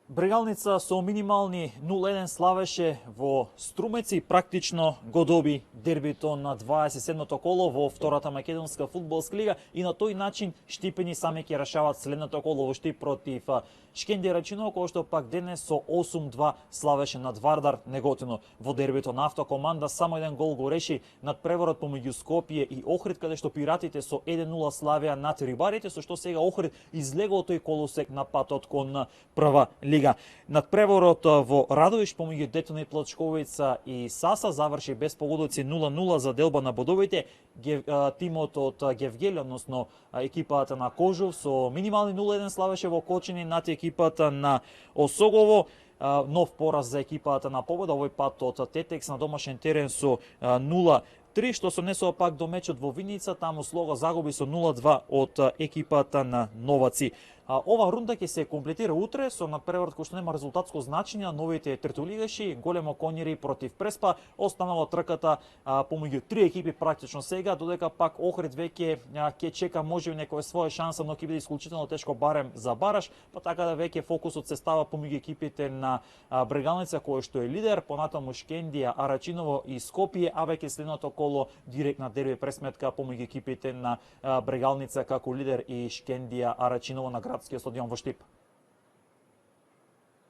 Брегалница со минимални 0-1 славеше во Струмеци, практично го доби дербито на 27-то коло во втората македонска фудбалска лига и на тој начин Штипени сами ќе решаваат следното коло во Штип против Шкендија Рачиново, кој што пак денес со 8-2 славеше над Вардар Неготино. Во дербито на автокоманда само еден гол го реши над преворот помеѓу Скопје и Охрид, каде што пиратите со 1-0 славеа над рибарите, со што сега Охрид излегува тој колосек на патот кон прва лига. Над преворот во Радовиш помеѓу Детона и Плачковица и Саса заврши без погодоци 0-0 за делба на бодовите. Тимот од Гевгели, односно екипата на Кожов, со минимални 0-1 славеше во Кочини над екипата на Осогово. Нов пораз за екипата на Победа, овој пат од Тетекс на домашен терен со 0-3, што се однесува пак до мечот во Виница, таму Слога загуби со 0-2 од екипата на Новаци. Ова рунда ќе се комплетира утре со надпреворот кој што нема резултатско значење, новите третолигаши, Големо Конјери против Преспа, останала трката помеѓу три екипи практично сега, додека пак Охрид веќе ќе чека можеби некоја своја шанса, но ќе биде исклучително тешко барем за бараш, па така да веќе фокусот се става помеѓу екипите на Брегалница кој што е лидер, понатаму Шкендија, Арачиново и Скопје, а веќе следното коло директна дерби пресметка помеѓу екипите на Брегалница како лидер и Шкендија Арачиново на градскиот стадион во Штип.